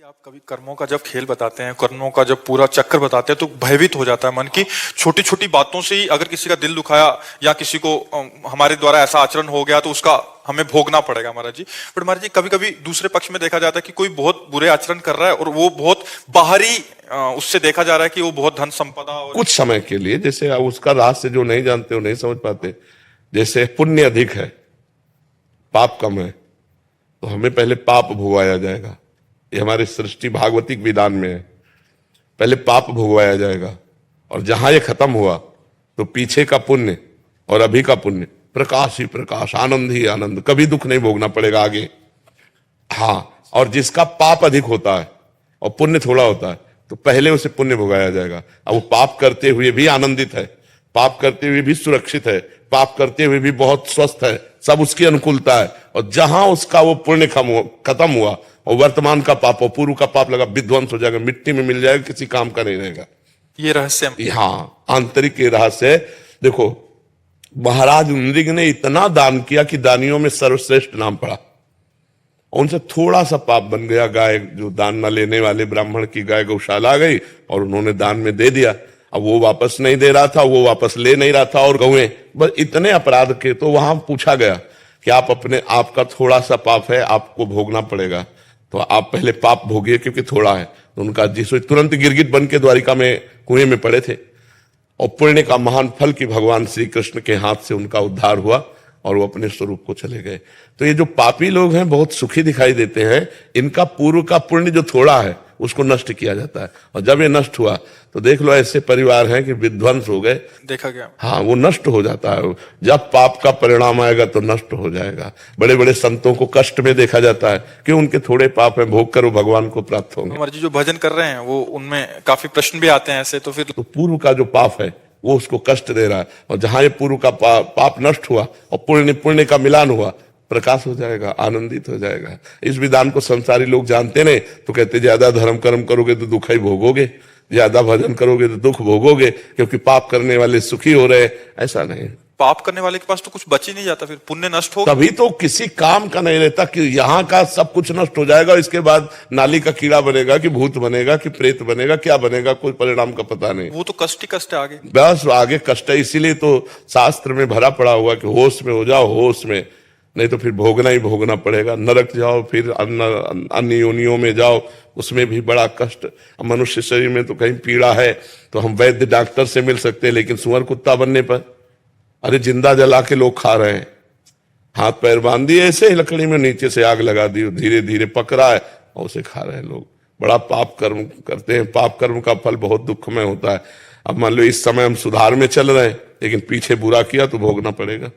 आप कभी कर्मों का जब खेल बताते हैं, कर्मों का जब पूरा चक्कर बताते हैं तो भयभीत हो जाता है मन की छोटी छोटी बातों से ही। अगर किसी का दिल दुखाया या किसी को हमारे द्वारा ऐसा आचरण हो गया तो उसका हमें भोगना पड़ेगा महाराज जी। बट महाराज जी कभी कभी दूसरे पक्ष में देखा जाता है कि कोई बहुत बुरे आचरण कर रहा है और वो बहुत बाहरी उससे देखा जा रहा है कि वो बहुत धन संपदा और कुछ समय के लिए, जैसे उसका रहस्य जो नहीं जानते वो नहीं समझ पाते। जैसे पुण्य अधिक है, पाप कम है, तो हमें पहले पाप भोगाया जाएगा। ये हमारे सृष्टि भागवतिक विधान में है, पहले पाप भोगवाया जाएगा और जहां ये खत्म हुआ तो पीछे का पुण्य और अभी का पुण्य प्रकाश ही प्रकाश, आनंद ही आनंद, कभी दुख नहीं भोगना पड़ेगा आगे। हाँ, और जिसका पाप अधिक होता है और पुण्य थोड़ा होता है तो पहले उसे पुण्य भोगाया जाएगा। अब वो पाप करते हुए भी आनंदित है, पाप करते हुए भी सुरक्षित है, पाप करते हुए भी बहुत स्वस्थ है, सब उसकी अनुकूलता है। और जहां उसका वो पुण्य खत्म हुआ और वर्तमान का पाप और पूर्व का पाप लगा, विध्वंस हो जाएगा, मिट्टी में मिल जाएगा, किसी काम का नहीं रहेगा। ये रहस्य, हाँ, आंतरिक ये रहस्य। देखो, महाराज नृग ने इतना दान किया कि दानियों में सर्वश्रेष्ठ नाम पड़ा। उनसे थोड़ा सा पाप बन गया, गाय जो दान न लेने वाले ब्राह्मण की गाय गौशाला आ गई और उन्होंने दान में दे दिया। अब वो वापस नहीं दे रहा था, वो वापस ले नहीं रहा था और गौएं, बस इतने अपराध के। तो वहां पूछा गया कि आप अपने आप का थोड़ा सा पाप है, आपको भोगना पड़ेगा, तो आप पहले पाप भोगिए क्योंकि थोड़ा है। तो उनका जिस तुरंत गिरगिट बन के द्वारिका में कुएं में पड़े थे और पुण्य का महान फल कि भगवान श्री कृष्ण के हाथ से उनका उद्धार हुआ और वो अपने स्वरूप को चले गए। तो ये जो पापी लोग हैं बहुत सुखी दिखाई देते हैं, इनका पूर्व का पुण्य जो थोड़ा है उसको नष्ट किया जाता है। और जब ये नष्ट हुआ तो देख लो ऐसे परिवार हैं कि विध्वंस हो गए, देखा गया। हाँ, वो नष्ट हो जाता है। जब पाप का परिणाम आएगा तो नष्ट हो जाएगा। बड़े बड़े संतों को कष्ट में देखा जाता है कि उनके थोड़े पाप है, भोग कर वो भगवान को प्राप्त होंगे। हमारे जी जो भजन कर रहे हैं वो उनमें काफी प्रश्न भी आते हैं ऐसे, तो फिर तो पूर्व का जो पाप है वो उसको कष्ट दे रहा है, और जहां ये पूर्व का पाप नष्ट हुआ और पुण्य का मिलान हुआ, प्रकाश हो जाएगा, आनंदित हो जाएगा। इस विधान को संसारी लोग जानते नहीं तो कहते ज्यादा धर्म कर्म करोगे तो दुख ही भोगोगे, ज्यादा भजन करोगे तो दुख भोगोगे, क्योंकि पाप करने वाले सुखी हो रहे। ऐसा नहीं, पाप करने वाले के पास तो कुछ बच ही नहीं जाता, फिर पुण्य नष्ट हो तभी तो किसी काम का नहीं रहता कि यहाँ का सब कुछ नष्ट हो जाएगा, इसके बाद नाली का कीड़ा बनेगा कि भूत बनेगा कि प्रेत बनेगा, क्या बनेगा, कोई परिणाम का पता नहीं। वो तो कष्ट ही कष्ट है आगे, बस आगे कष्ट है। इसीलिए तो शास्त्र में भरा पड़ा हुआ कि होश में हो जाओ, होश में, नहीं तो फिर भोगना ही भोगना पड़ेगा। नरक जाओ, फिर अन्य योनियों में जाओ, उसमें भी बड़ा कष्ट। मनुष्य शरीर में तो कहीं पीड़ा है तो हम वैद्य डॉक्टर से मिल सकते हैं, लेकिन सुअर कुत्ता बनने पर अरे जिंदा जला के लोग खा रहे हैं, हाथ पैर बांध दिए ऐसे ही लकड़ी में, नीचे से आग लगा दी, धीरे धीरे पक रहा है और उसे खा रहे हैं लोग। बड़ा पाप कर्म करते हैं, पाप कर्म का फल बहुत दुखमय होता है। अब मान लो इस समय हम सुधार में चल रहे हैं, लेकिन पीछे बुरा किया तो भोगना पड़ेगा।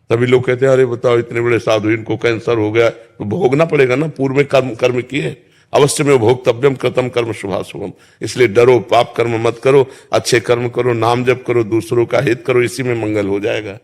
तभी लोग कहते हैं अरे बताओ इतने बड़े साधु, इनको कैंसर हो गया, तो भोगना पड़ेगा ना, पूर्व में कर्म किए, अवश्य में भोक्तव्यम कृतम कर्म शुभाशुभम। इसलिए डरो, पाप कर्म मत करो, अच्छे कर्म करो, नाम जप करो, दूसरों का हित करो, इसी में मंगल हो जाएगा।